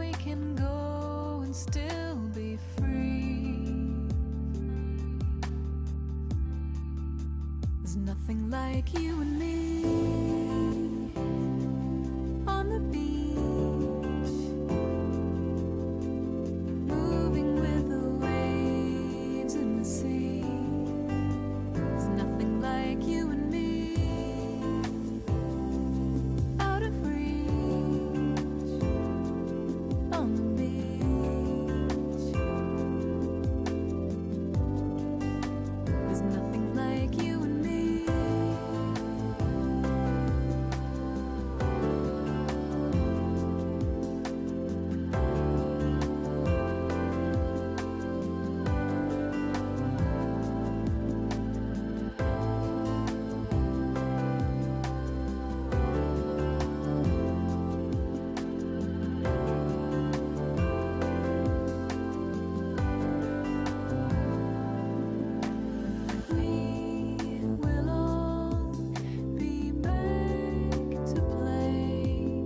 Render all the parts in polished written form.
we can go and still be free. There's nothing like you and me on the beach, moving with the waves and the sea. There's nothing like you and me out of reach on the beach. There's nothing like you and me. We will all be back to play.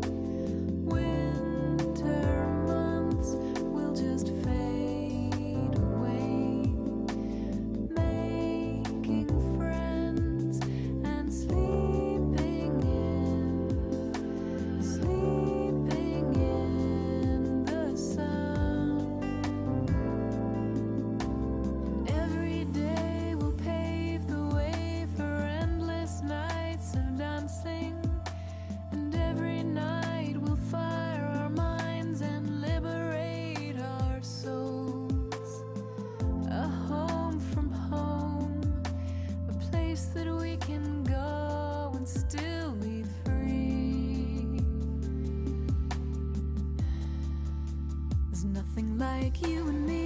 Winter months will just fade away, making friends and sleeping in the sun. And every day will pave the way for endless nights of dancing. And every night we'll fire our minds and liberate our souls. A home from home, a place that we can go and still be free. There's nothing like you and me.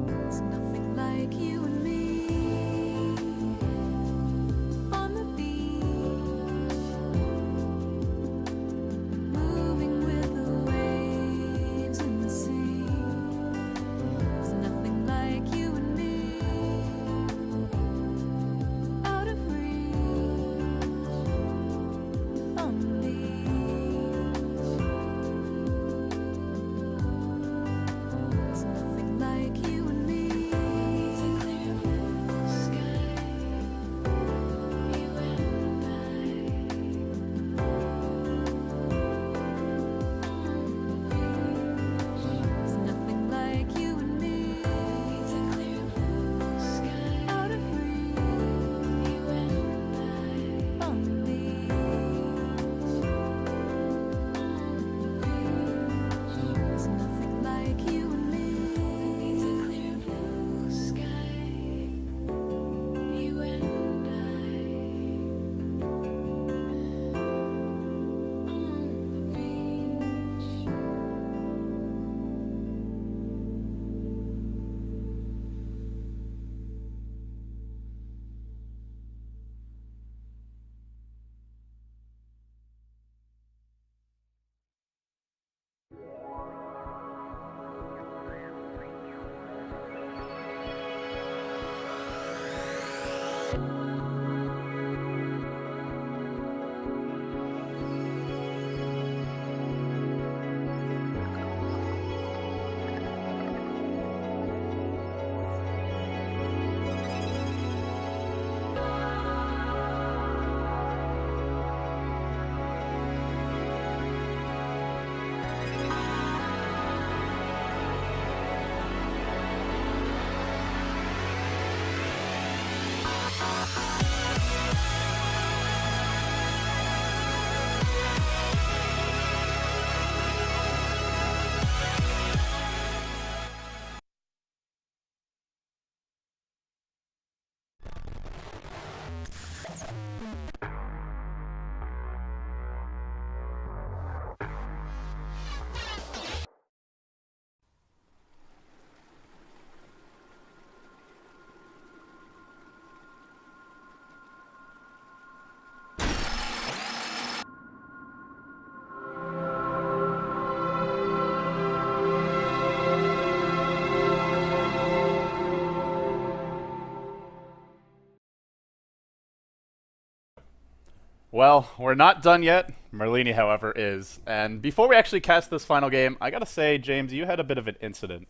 There's nothing like you and me on the beach, moving with the waves and the sea. There's nothing like you and me out of reach on the beach. There's nothing like you and me. It's a clear blue sky, you and I There's nothing like you and me. It's a clear blue sky, out of reach, you and I on the beach. There's nothing like you and me. It's a clear blue sky, you and I on the beach. Well, we're not done yet. Merlini, however, is. And before we actually cast this final game, I gotta say, James, you had a bit of an incident.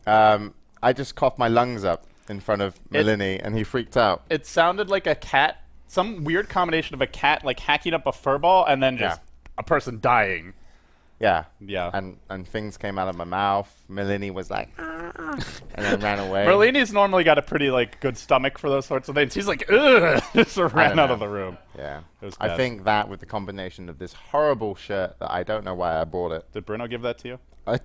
I just coughed my lungs up in front of Merlini, and he freaked out. It sounded like a cat, some weird combination of a cat like hacking up a fur ball and then just a person dying. Yeah. Yeah. And things came out of my mouth. Merlini was like, and then ran away. Merlini's normally got a pretty good stomach for those sorts of things. He's like, ugh, just ran out of the room. Yeah. It was I bad. think that with the combination of this horrible shirt that I don't know why I bought it. Did Bruno give that to you? I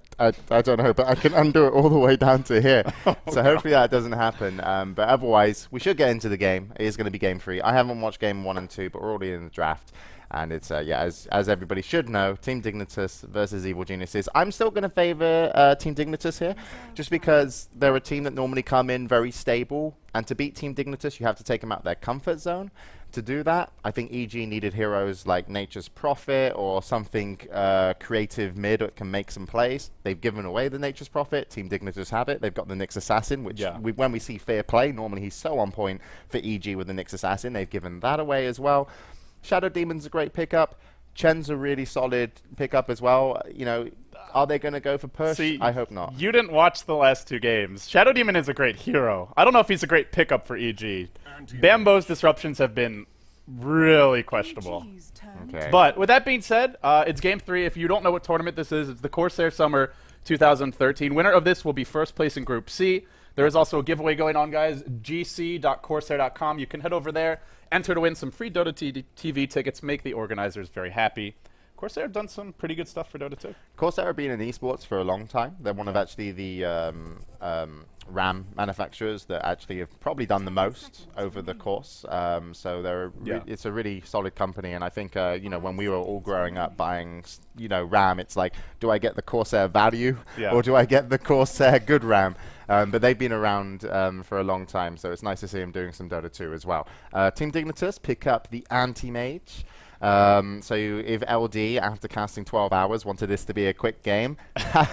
don't know, but I can undo it all the way down to here. So hopefully that doesn't happen. But otherwise, we should get into the game. It is going to be game 3. I haven't watched game 1 and 2, but we're already in the draft. And it's, as everybody should know, Team Dignitas versus Evil Geniuses. I'm still going to favor Team Dignitas here, just because they're a team that normally come in very stable. And to beat Team Dignitas, you have to take them out of their comfort zone. To do that, I think EG needed heroes like Nature's Prophet or something creative mid that can make some plays. They've given away the Nature's Prophet. Team Dignitas have it. They've got the Nyx Assassin, which when we see fair play, normally he's so on point for EG with the Nyx Assassin. They've given that away as well. Shadow Demon's a great pickup. Chen's a really solid pickup as well. You know, are they going to go for push? See, I hope not. You didn't watch the last 2 games. Shadow Demon is a great hero. I don't know if he's a great pickup for EG. Bambo's disruptions have been really questionable. Okay. But with that being said, it's game 3. If you don't know what tournament this is, it's the Corsair Summer 2013. Winner of this will be first place in Group C. There is also a giveaway going on, guys. gc.corsair.com. You can head over there, enter to win some free Dota TV tickets, make the organizers very happy. Corsair have done some pretty good stuff for Dota 2. Corsair have been in esports for a long time. They're one of actually the RAM manufacturers that actually have probably done the most over the course. So they're it's a really solid company. And I think you know, when we were all growing up buying RAM, it's like, do I get the Corsair value or do I get the Corsair good RAM? But they've been around for a long time, so it's nice to see them doing some Dota 2 as well. Team Dignitas pick up the Anti-Mage. So if LD, after casting 12 hours, wanted this to be a quick game. Yeah,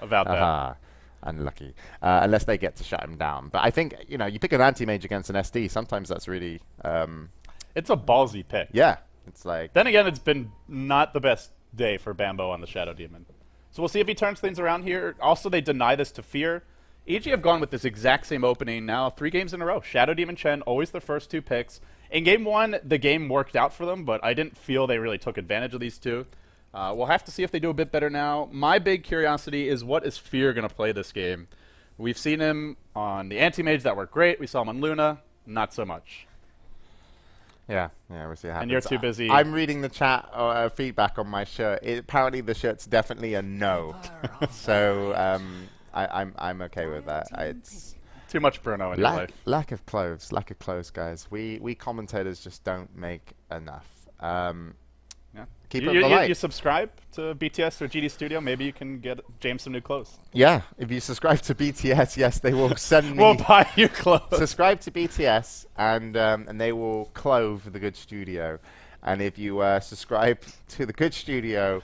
about that. Unlucky. Unless they get to shut him down. But I think, you know, you pick an Anti-Mage against an SD, sometimes that's really... it's a ballsy pick. Yeah. It's like... Then again, it's been not the best day for Bambo on the Shadow Demon. So we'll see if he turns things around here. Also, they deny this to Fear. EG have gone with this exact same opening now 3 games in a row. Shadow Demon Chen, always the first 2 picks. In game 1, the game worked out for them, but I didn't feel they really took advantage of these 2. We'll have to see if they do a bit better now. My big curiosity is, what is Fear going to play this game? We've seen him on the Anti-Mage, that worked great. We saw him on Luna, not so much. Yeah, we'll see how happens. And you're too busy. I'm reading the chat feedback on my shirt. Apparently the shirt's definitely a no. So I'm okay with that. It's too much Bruno in your life. Lack of clothes, guys. We commentators just don't make enough. Keep up the light. You subscribe to BTS or GD Studio, maybe you can get James some new clothes. Yeah, if you subscribe to BTS, yes, they will send me. We'll buy you clothes. Subscribe to BTS, and they will clothe the Good Studio. And if you subscribe to the Good Studio,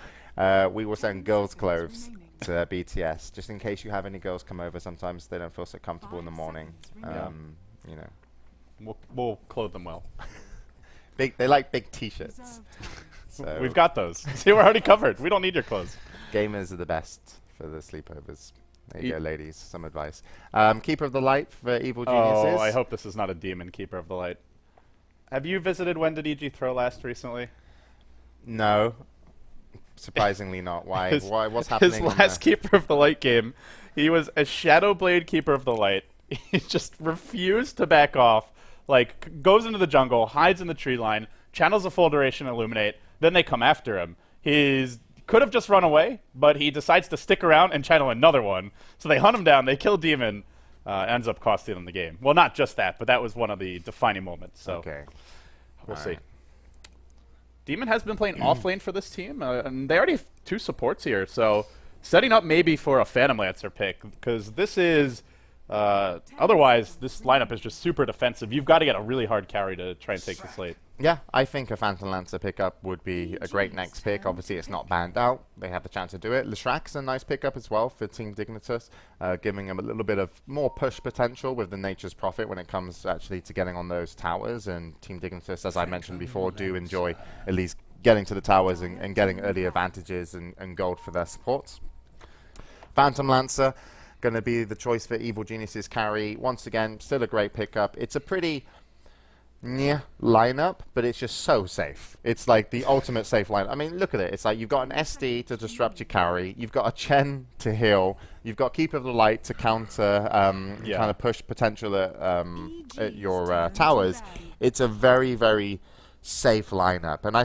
we will send girls' clothes to BTS, just in case you have any girls come over. Sometimes they don't feel so comfortable in the morning. You know, we'll clothe them well. They like big T-shirts. So we've got those. See, we're already covered. We don't need your clothes. Gamers are the best for the sleepovers. There you go, ladies. Some advice. Keeper of the Light for Evil Geniuses. Oh, I hope this is not a demon Keeper of the Light. Have you visited When Did EG Throw last recently? No. Surprisingly not. Why? What's happening? His last Keeper of the Light game, he was a Shadow Blade Keeper of the Light. He just refused to back off. Like, goes into the jungle, hides in the tree line, channels a full duration Illuminate, then they come after him. He could have just run away, but he decides to stick around and channel another one. So they hunt him down, they kill Demon, ends up costing them the game. Well, not just that, but that was one of the defining moments. So we'll see. Demon has been playing off lane for this team, and they already have 2 supports here. So setting up maybe for a Phantom Lancer pick, because this is... otherwise, this lineup is just super defensive. You've got to get a really hard carry to try and take this late. Yeah, I think a Phantom Lancer pickup would be a great next pick. Obviously, it's not banned out. They have the chance to do it. Leshrack's a nice pickup as well for Team Dignitas, giving them a little bit of more push potential with the Nature's Prophet when it comes actually to getting on those towers. And Team Dignitas, as I mentioned before, do enjoy at least getting to the towers and getting early advantages and gold for their supports. Phantom Lancer, going to be the choice for Evil Genius's carry. Once again, still a great pickup. It's a pretty lineup, but it's just so safe. It's like the ultimate safe line. I mean, look at it. It's like you've got an SD to disrupt your carry. You've got a Chen to heal. You've got Keeper of the Light to counter kind of push potential at your towers. It's a very, very safe lineup, and I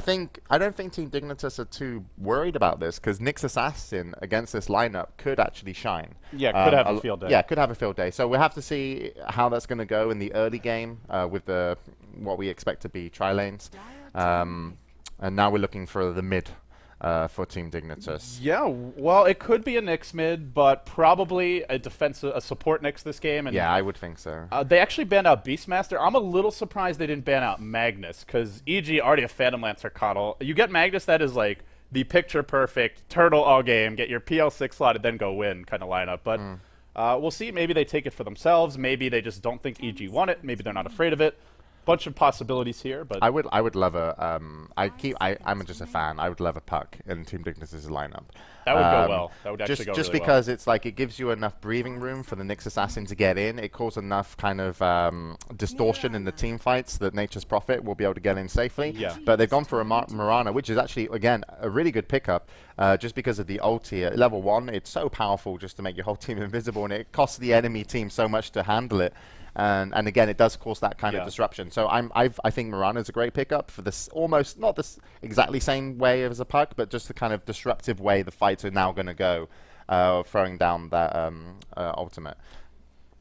don't think Team Dignitas are too worried about this because Nyx Assassin against this lineup could actually shine. Yeah, could have a field day. Yeah, could have a field day. So we'll have to see how that's going to go in the early game with the what we expect to be tri-lanes. And now we're looking for the mid for Team Dignitas. Yeah, well, it could be a Nyx mid, but probably a support Nyx this game. And yeah, I would think so. they actually banned out Beastmaster. I'm a little surprised they didn't ban out Magnus, because EG already a Phantom Lancer coddle. You get Magnus, that is like the picture-perfect turtle all game, get your PL6 slotted, then go win kind of lineup. But we'll see. Maybe they take it for themselves. Maybe they just don't think EG want it. Maybe they're not afraid of it. Bunch of possibilities here, but I would love a I'm just a fan. I would love a puck in Team Dignitas' lineup. that would go well. That would actually go just really because it's like it gives you enough breathing room for the Nyx Assassin to get in. It causes enough kind of distortion in the team fights that Nature's Prophet will be able to get in safely. Yeah. But they've gone for a Mirana, which is actually again a really good pickup, just because of the ulti at level 1. It's so powerful just to make your whole team invisible, and it costs the enemy team so much to handle it. And again, it does cause that kind of disruption. So I think Mirana is a great pickup for this almost not this exactly same way as a puck, but just the kind of disruptive way the fights are now going to go, throwing down that ultimate.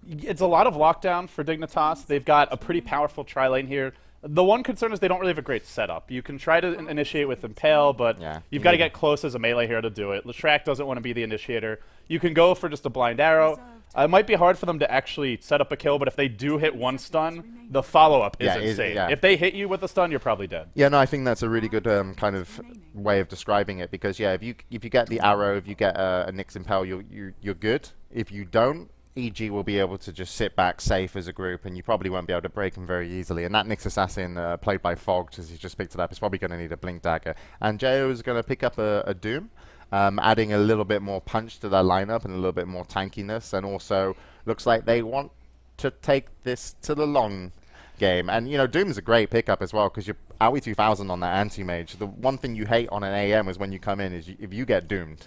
It's a lot of lockdown for Dignitas. They've got a pretty powerful tri-lane here. The one concern is they don't really have a great setup. You can try to initiate with Impale, but you've got to get close as a melee hero to do it. Leshrack doesn't want to be the initiator. You can go for just a blind arrow. It might be hard for them to actually set up a kill, but if they do hit one stun, the follow-up is insane. If they hit you with a stun, you're probably dead. Yeah, no, I think that's a really good kind of way of describing it, because if you get the arrow, if you get a Nyx Impale, you're good. If you don't, EG will be able to just sit back safe as a group, and you probably won't be able to break him very easily. And that Nyx Assassin, played by Fogged, as he's just picked it up, is probably going to need a Blink Dagger. And Jo is going to pick up a Doom, adding a little bit more punch to their lineup and a little bit more tankiness. And also, looks like they want to take this to the long game. And, Doom's a great pickup as well, because you're Aoi 2000 on that anti-mage. The one thing you hate on an AM is when you come in is if you get doomed.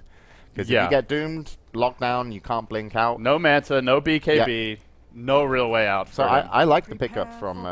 Because if you get doomed, lockdown, you can't blink out. No Manta, no BKB, no real way out. So I like the pickup from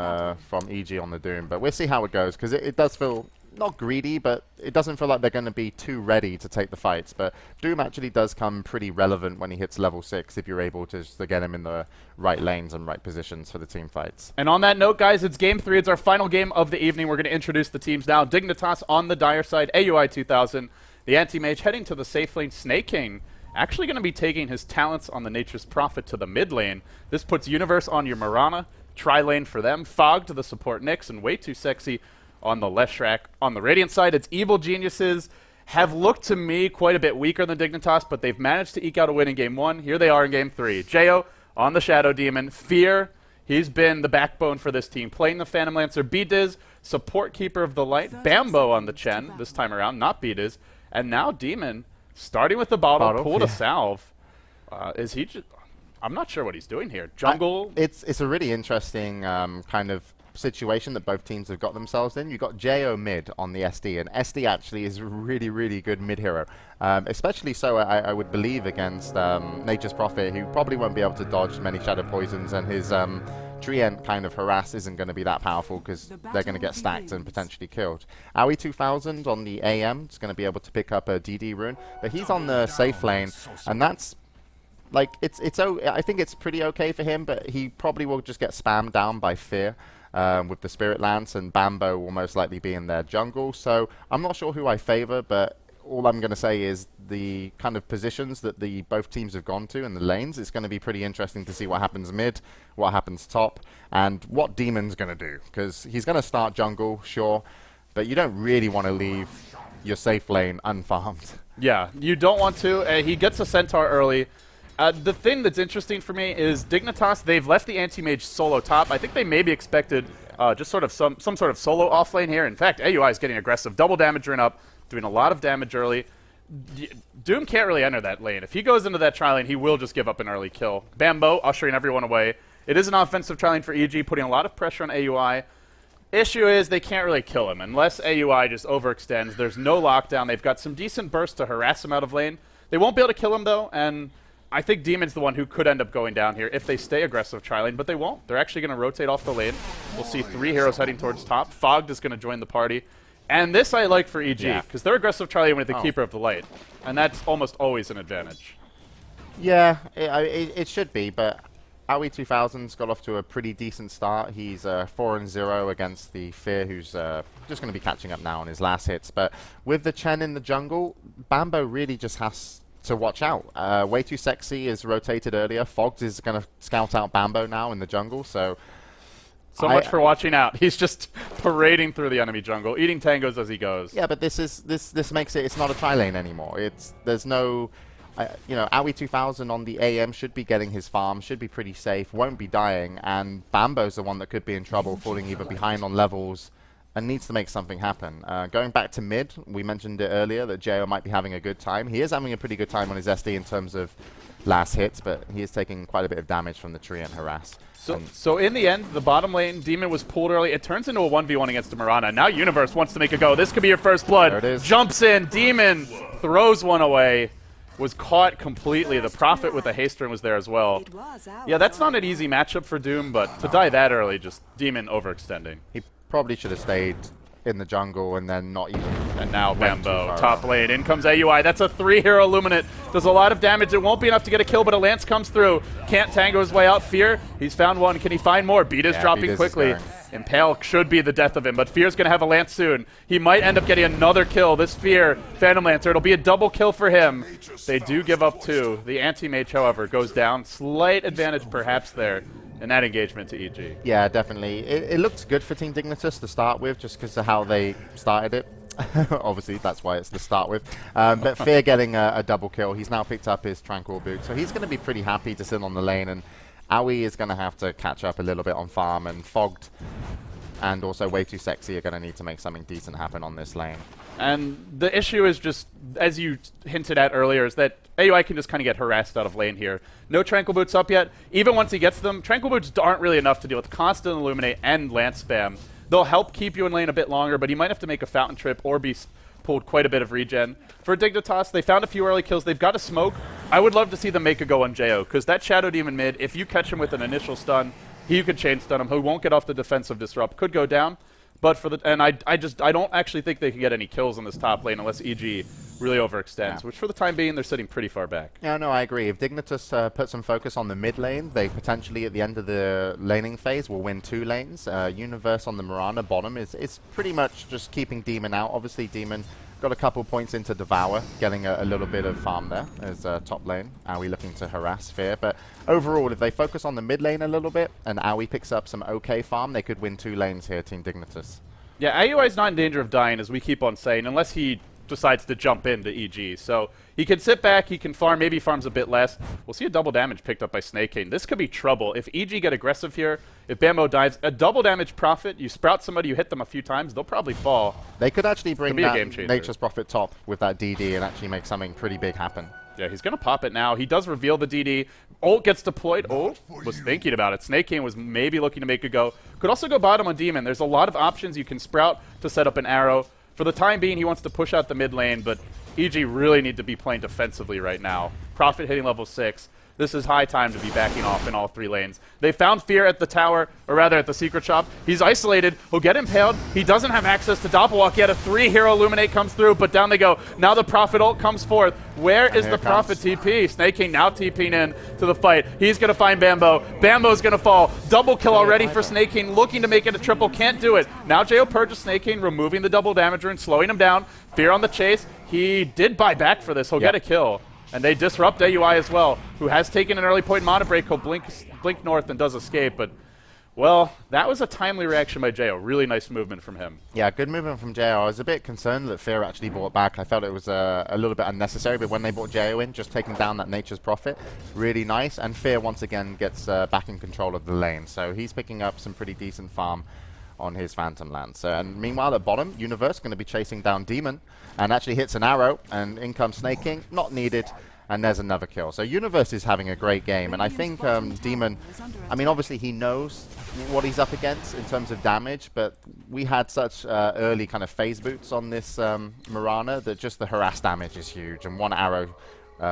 EG on the Doom, but we'll see how it goes, because it does feel not greedy, but it doesn't feel like they're going to be too ready to take the fights. But Doom actually does come pretty relevant when he hits level 6 if you're able to just get him in the right lanes and right positions for the team fights. And on that note, guys, it's Game 3. It's our final game of the evening. We're going to introduce the teams now. Dignitas on the dire side, AUI 2000. The anti-mage heading to the safe lane. Snake King actually going to be taking his talents on the Nature's Prophet to the mid lane. This puts Universe on your Mirana. Tri-lane for them. Fog to the support Nyx, and Way Too Sexy on the Leshrack. On the Radiant side, it's Evil Geniuses. Have looked to me quite a bit weaker than Dignitas, but they've managed to eke out a win in Game 1. Here they are in Game 3. Jo on the Shadow Demon. Fear, he's been the backbone for this team. Playing the Phantom Lancer. B-Diz, support Keeper of the Light. Bambo on the Chen this time around, not B-Diz. And now Demon, starting with the bottle pulled a salve. Is he just... I'm not sure what he's doing here. Jungle... It's a really interesting kind of situation that both teams have got themselves in. You've got Jo mid on the SD, and SD actually is a really, really good mid hero. Especially so, I would believe, against Nature's Prophet, who probably won't be able to dodge many Shadow Poisons, and his Treant kind of harass isn't going to be that powerful because they're going to get stacked and potentially killed. Aoi 2000 on the AM is going to be able to pick up a DD rune, but he's on the safe lane, and that's like I think it's pretty okay for him, but he probably will just get spammed down by Fear with the Spirit Lance, and Bambo will most likely be in their jungle. So I'm not sure who I favor, but all I'm going to say is the kind of positions that both teams have gone to in the lanes, it's going to be pretty interesting to see what happens mid, what happens top, and what Demon's going to do. Because he's going to start jungle, sure, but you don't really want to leave your safe lane unfarmed. Yeah, you don't want to. He gets a Centaur early. The thing that's interesting for me is Dignitas, they've left the anti-mage solo top. I think they maybe expected just sort of some sort of solo off lane here. In fact, AUI is getting aggressive. Double damage run up, doing a lot of damage early. Doom can't really enter that lane. If he goes into that tri lane, he will just give up an early kill. Bambo ushering everyone away. It is an offensive tri lane for EG, putting a lot of pressure on AUI. Issue is they can't really kill him unless AUI just overextends. There's no lockdown. They've got some decent bursts to harass him out of lane. They won't be able to kill him, though, and I think Demon's the one who could end up going down here if they stay aggressive tri-lane, but they won't. They're actually going to rotate off the lane. We'll see 3 heroes heading towards top. Fogged is going to join the party. And this I like for EG, because they're aggressive tri-lane with the Keeper of the Light, and that's almost always an advantage. Yeah, it should be, but Aoi 2000's got off to a pretty decent start. He's 4-0 against the Fear, who's just going to be catching up now on his last hits. But with the Chen in the jungle, Bambo really just has to watch out. Way Too Sexy is rotated earlier. Fogged is going to scout out Bambo now in the jungle, so much for watching out. He's just parading through the enemy jungle, eating tangos as he goes. Yeah, but this makes it's not a tri-lane anymore. There's no, you know, Aoi 2000 on the AM should be getting his farm, should be pretty safe, won't be dying, and Bambo's the one that could be in trouble, falling either behind on levels and needs to make something happen. Going back to mid, we mentioned it earlier that Jo might be having a good time. He is having a pretty good time on his SD in terms of last hits, but he is taking quite a bit of damage from the tree and harass. So in the end, the bottom lane, Demon was pulled early. It turns into a 1v1 against the Mirana. Now Universe wants to make a go. This could be your first blood. There it is. Jumps in. Demon throws one away. Was caught completely. The Prophet with the haste rune was there as well. Yeah, that's not an easy matchup for Doom, but to die that early, just Demon overextending. He probably should have stayed in the jungle and then not even. And now Bambo, top lane. In comes AUI. That's a 3-hero Illuminate. Does a lot of damage. It won't be enough to get a kill, but a Lance comes through. Can't tango his way out. Fear, he's found one. Can he find more? Beat is dropping quickly. Impale should be the death of him, but Fear's going to have a Lance soon. He might end up getting another kill. This Fear, Phantom Lancer, it'll be a double kill for him. They do give up 2. The anti-mage, however, goes down. Slight advantage perhaps there in that engagement to EG. Yeah, definitely. It looked good for Team Dignitas to start with, just because of how they started it. Obviously, that's why it's to start with. But Fear getting a double kill. He's now picked up his Tranquil Boot, so he's going to be pretty happy to sit on the lane, and Aoi is going to have to catch up a little bit on farm, and Fogged and also Way Too Sexy are going to need to make something decent happen on this lane. And the issue is just, as you hinted at earlier, is that AUI can just kind of get harassed out of lane here. No Tranquil Boots up yet. Even once he gets them, Tranquil Boots aren't really enough to deal with constant Illuminate and Lance spam. They'll help keep you in lane a bit longer, but he might have to make a Fountain Trip or be pulled quite a bit of regen. For Dignitas, they found a few early kills. They've got a smoke. I would love to see them make a go on Jo, because that Shadow Demon mid, if you catch him with an initial stun, he could chain stun him. He won't get off the defensive disrupt. Could go down. But for the I don't actually think they can get any kills on this top lane unless EG really overextends, which for the time being they're sitting pretty far back. Yeah, no, I agree. If Dignitas put some focus on the mid lane, they potentially at the end of the laning phase will win 2 lanes. Universe on the Mirana bottom is pretty much just keeping Demon out. Obviously, Demon got a couple points into Devour, getting a little bit of farm there as top lane. Aoi looking to harass Fear, but overall, if they focus on the mid lane a little bit and Aoi picks up some okay farm, they could win 2 lanes here, Team Dignitas. Yeah, AUI's not in danger of dying, as we keep on saying, unless he decides to jump into EG. So he can sit back, he can farm, maybe farms a bit less. We'll see a double damage picked up by Snakecane. This could be trouble. If EG get aggressive here, if Bambo dies, a double damage Prophet, you sprout somebody, you hit them a few times, they'll probably fall. They could actually bring that Nature's Prophet top with that DD and actually make something pretty big happen. Yeah, he's going to pop it now. He does reveal the DD. Ult gets deployed. Oh, was thinking about it. Snakecane was maybe looking to make a go. Could also go bottom on Demon. There's a lot of options. You can sprout to set up an arrow. For the time being, he wants to push out the mid lane, but EG really need to be playing defensively right now. Prophet hitting level 6. This is high time to be backing off in all 3 lanes. They found Fear at the tower, or rather at the secret shop. He's isolated. He'll get impaled. He doesn't have access to Doppelwalk yet. A 3-hero Illuminate comes through, but down they go. Now the Prophet ult comes forth. Where is the Prophet TP? Snake King now TPing in to the fight. He's going to find Bambo. Bambo's going to fall. Double kill already for Snake King, looking to make it a triple. Can't do it. Now Jo purges Snake King, removing the double damage rune, slowing him down. Fear on the chase. He did buy back for this. He'll get a kill. And they disrupt AUI as well, who has taken an early point mana break. He'll blink north and does escape, but, well, that was a timely reaction by Jo. Really nice movement from him. Yeah, good movement from Jo. I was a bit concerned that Fear actually brought back. I felt it was a little bit unnecessary, but when they brought Jo in, just taking down that Nature's Prophet, really nice. And Fear, once again, gets back in control of the lane. So he's picking up some pretty decent farm on his Phantom Lance. And meanwhile, at bottom, Universe going to be chasing down Demon, and actually hits an arrow, and in comes Snake King, not needed, and there's another kill. So Universe is having a great game, and I think Demon, I mean, obviously he knows what he's up against in terms of damage, but we had such early kind of phase boots on this Mirana that just the harass damage is huge, and one arrow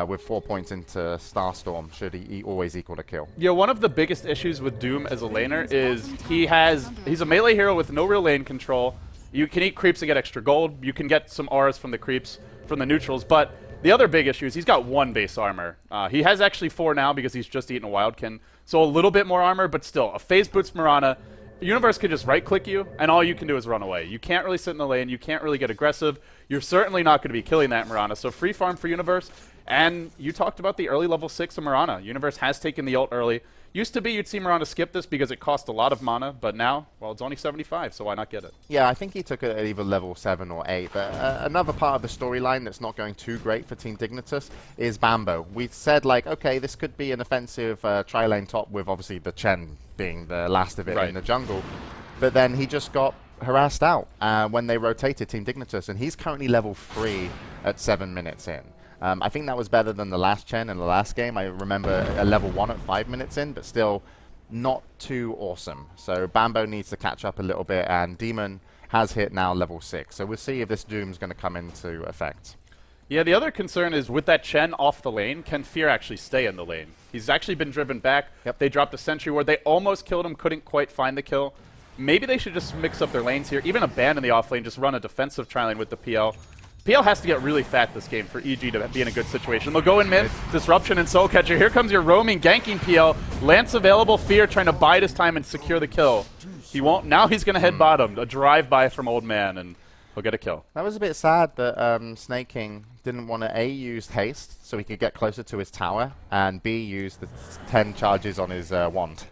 with 4 points into Starstorm should always equal a kill. Yeah, one of the biggest issues with Doom as a laner is he's a melee hero with no real lane control. You can eat creeps and get extra gold. You can get some auras from the creeps, from the neutrals, but the other big issue is he's got 1 base armor. He has actually 4 now because he's just eaten a Wildkin, so a little bit more armor, but still, a phase boots Mirana. Universe could just right-click you, and all you can do is run away. You can't really sit in the lane. You can't really get aggressive. You're certainly not going to be killing that Mirana, so free farm for Universe. And you talked about the early level 6 of Mirana. Universe has taken the ult early. Used to be you'd see Mirana skip this because it cost a lot of mana, but now, well, it's only 75, so why not get it? Yeah, I think he took it at either level 7 or 8, but another part of the storyline that's not going too great for Team Dignitas is Bambo. We said, like, okay, this could be an offensive tri-lane top with obviously the Chen being the last of it in the jungle, but then he just got harassed out when they rotated Team Dignitas, and he's currently level 3 at 7 minutes in. I think that was better than the last Chen in the last game. I remember a level 1 at 5 minutes in, but still not too awesome. So Bambo needs to catch up a little bit, and Demon has hit now level 6. So we'll see if this Doom's going to come into effect. Yeah, the other concern is with that Chen off the lane, can Fear actually stay in the lane? He's actually been driven back. They dropped a Sentry Ward. They almost killed him, couldn't quite find the kill. Maybe they should just mix up their lanes here. Even abandon the off lane, just run a defensive tri-lane with the PL. PL has to get really fat this game for EG to be in a good situation. They'll go in mid, Disruption and Soul Catcher. Here comes your roaming, ganking PL. Lance available, Fear trying to bide his time and secure the kill. He won't. Now he's going to head bottom. A drive-by from Old Man, and he'll get a kill. That was a bit sad that Snake King didn't want to A, use haste so he could get closer to his tower, and B, use the 10 charges on his wand.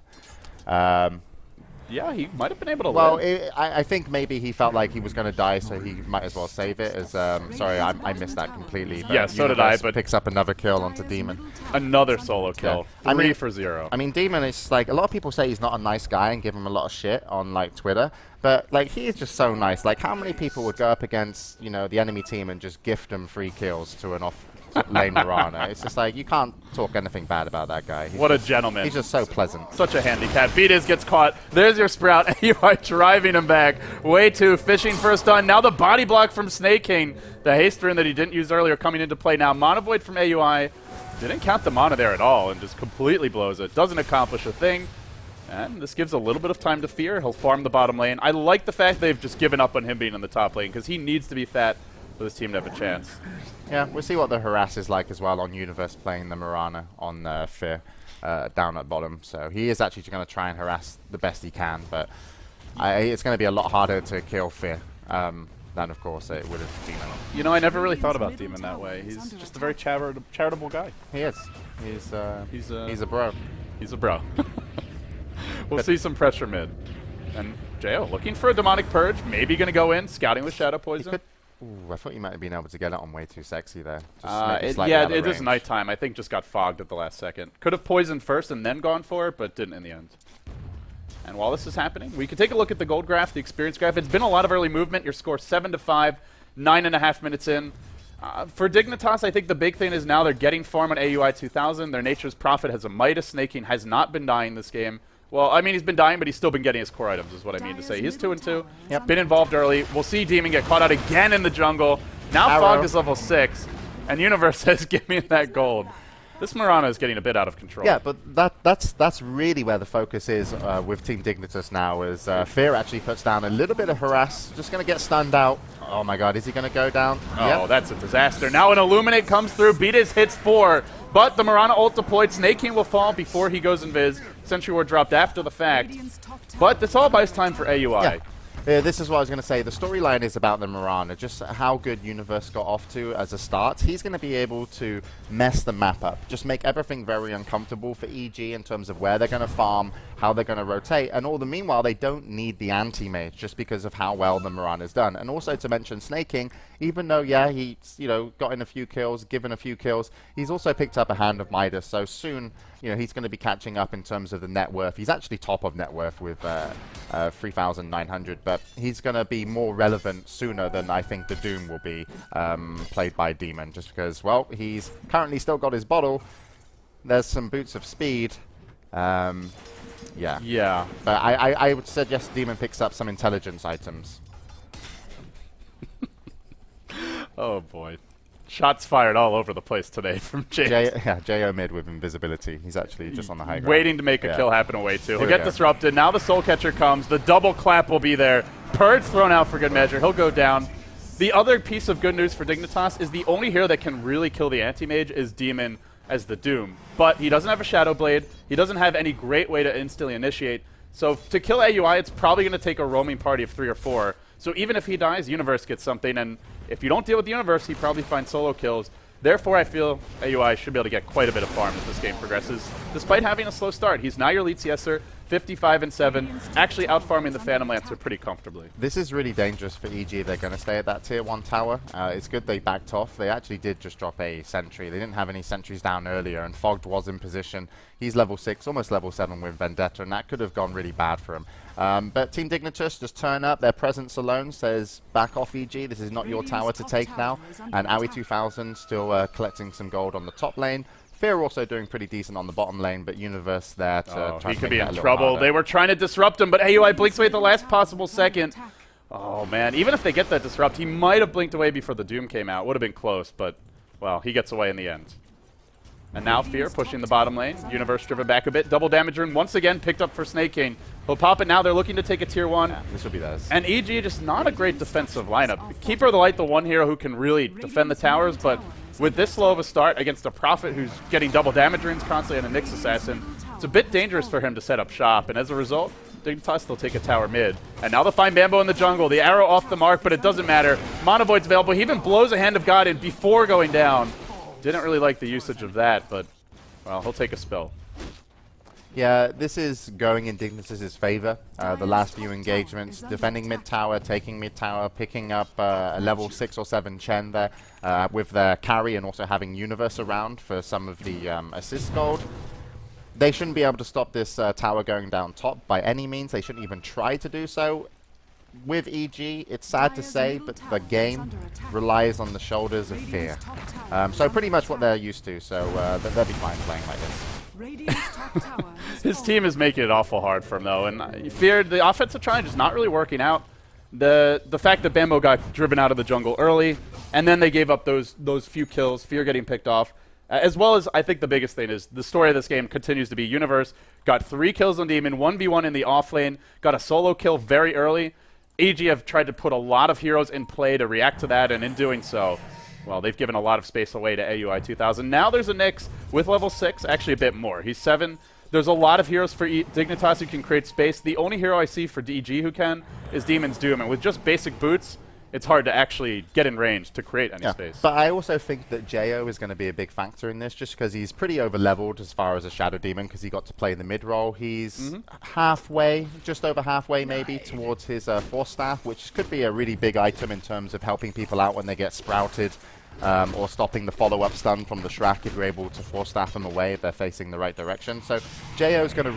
Yeah, he might have been able to live. I think maybe he felt like he was going to die, so he might as well save it. As sorry, I missed that completely. Yeah, so did I, but picks up another kill onto Demon. Another solo kill. Yeah. 3 for 0. I mean, Demon is like, a lot of people say he's not a nice guy and give him a lot of shit on like Twitter, but like he is just so nice. Like, how many people would go up against, you know, the enemy team and just gift them free kills to an off lane Mirana? It's just like, you can't talk anything bad about that guy. What a gentleman. He's just so pleasant. Such a handicap. Beatus gets caught. There's your Sprout. You are driving him back. Way too. Fishing for a stun. Now the body block from Snake King. The haste rune that he didn't use earlier coming into play now. Mana Void from AUI. Didn't count the mana there at all and just completely blows it. Doesn't accomplish a thing. And this gives a little bit of time to Fear. He'll farm the bottom lane. I like the fact they've just given up on him being in the top lane because he needs to be fat for this team to have a chance. Yeah, we'll see what the harass is like as well on Universe playing the Mirana on Fear down at bottom. So he is actually going to try and harass the best he can, but it's going to be a lot harder to kill Fear than, of course, it would have Demon. You know, I never really thought about Demon that way. He's just a very charitable guy. He is. He's a bro. He's a bro. We'll see some pressure mid. And Jo looking for a Demonic Purge. Maybe going to go in, scouting with Shadow Poison. Ooh, I thought you might have been able to get it on way too sexy there. Yeah, it is nighttime. I think just got fogged at the last second. Could have poisoned first and then gone for it, but didn't in the end. And while this is happening, we can take a look at the gold graph, the experience graph. It's been a lot of early movement. Your score 7-5, 9.5 minutes in. For Dignitas, I think the big thing is now they're getting farm on AUI 2000. Their Nature's Prophet has a Midas. Snake King has not been dying this game. Well, I mean, he's been dying, but he's still been getting his core items, is what I mean to say. He's 2-2. Yep. Been involved early. We'll see Demon get caught out again in the jungle. Now Fog is level 6, and Universe says, give me that gold. This Mirana is getting a bit out of control. Yeah, but that's really where the focus is with Team Dignitas now, as Fear actually puts down a little bit of harass, just going to get stunned out. Oh my god, is he going to go down? Oh, that's a disaster. Now an Illuminate comes through, Beatus hits 4, but the Mirana ult deployed. Snake King will fall before he goes invis. Sentry Ward dropped after the fact. But this all buys time for AUI. Yeah. Yeah, this is what I was going to say. The storyline is about the Mirana, just how good Universe got off to as a start. He's going to be able to mess the map up, just make everything very uncomfortable for EG in terms of where they're going to farm, how they're going to rotate, and all the meanwhile, they don't need the anti-mage just because of how well the Mirana's done. And also to mention Snake King, even though, yeah, he's, gotten a few kills, given a few kills, he's also picked up a hand of Midas, so soon, he's going to be catching up in terms of the net worth. He's actually top of net worth with 3,900, but he's going to be more relevant sooner than I think the Doom will be played by Demon, just because, well, he's currently still got his bottle. There's some boots of speed. Yeah. But I would suggest Demon picks up some intelligence items. Oh, boy. Shots fired all over the place today from James. JO mid with invisibility. He's actually just on the high ground. Waiting to make a kill happen away, too. He'll get disrupted. Now the Soul Catcher comes. The double clap will be there. Purge thrown out for good measure. He'll go down. The other piece of good news for Dignitas is the only hero that can really kill the anti-mage is Demon as the Doom. But he doesn't have a Shadow Blade. He doesn't have any great way to instantly initiate. So to kill AUI, it's probably going to take a roaming party of 3 or 4. So even if he dies, Universe gets something, and if you don't deal with the Universe, he probably finds solo kills. Therefore, I feel AUI should be able to get quite a bit of farm as this game progresses, despite having a slow start. He's now your lead CSer, 55-7, actually out-farming the Phantom Lancer pretty comfortably. This is really dangerous for EG. They're going to stay at that tier 1 tower. It's good they backed off. They actually did just drop a sentry. They didn't have any sentries down earlier, and Fogged was in position. He's level 6, almost level 7 with Vendetta, and that could have gone really bad for him. But Team Dignitas just turn up. Their presence alone says, back off EG. This is not your tower to take now. And Aoi 2000 still collecting some gold on the top lane. Fear also doing pretty decent on the bottom lane, but Universe there to try he to could make be that in a trouble. harder. They were trying to disrupt him, but AUI blinks away at the last possible second. Oh, man. Even if they get that disrupt, he might have blinked away before the Doom came out. Would have been close, but, well, he gets away in the end. And now Fear pushing the bottom lane. Universe driven back a bit. Double damage rune once again picked up for Snake King. He'll pop it now. They're looking to take a tier 1. Yeah, this will be theirs. And EG just not a great defensive lineup. Keeper of the Light, the one hero who can really defend the towers, but with this slow of a start against a Prophet who's getting double damage runes constantly and a Nyx Assassin, it's a bit dangerous for him to set up shop. And as a result, Dignitas they'll take a tower mid. And now they'll find Bambo in the jungle. The arrow off the mark, but it doesn't matter. Mana Void's available. He even blows a Hand of God in before going down. Didn't really like the usage of that, but, well, he'll take a spell. Yeah, this is going in Dignitas' favor. The last few engagements, defending mid tower, taking mid tower, picking up a level 6 or 7 Chen there with their carry, and also having Universe around for some of the assist gold. They shouldn't be able to stop this tower going down top by any means. They shouldn't even try to do so. With EG, it's sad to say, but the game relies on the shoulders of Fear. So pretty much what they're used to, so they'll be fine playing like this. His team is making it awful hard for him, though, and Fear, the offensive try just not really working out. The fact that Bambo got driven out of the jungle early, and then they gave up those few kills, Fear getting picked off, as well as I think the biggest thing is the story of this game continues to be Universe got 3 kills on Demon, 1v1 in the off lane, got a solo kill very early. EG have tried to put a lot of heroes in play to react to that, and in doing so, well, they've given a lot of space away to AUI 2000. Now there's a Nyx with level 6, actually a bit more. He's 7. There's a lot of heroes for Dignitas who can create space. The only hero I see for DG who can is Demon's Doom, and with just basic boots, it's hard to actually get in range to create any space. But I also think that JO is going to be a big factor in this, just because he's pretty over-leveled as far as a Shadow Demon, because he got to play the mid-role. He's halfway, just over halfway maybe, towards his Force Staff, which could be a really big item in terms of helping people out when they get sprouted, or stopping the follow-up stun from the Shrek if you're able to Force Staff them away if they're facing the right direction. So JO is going to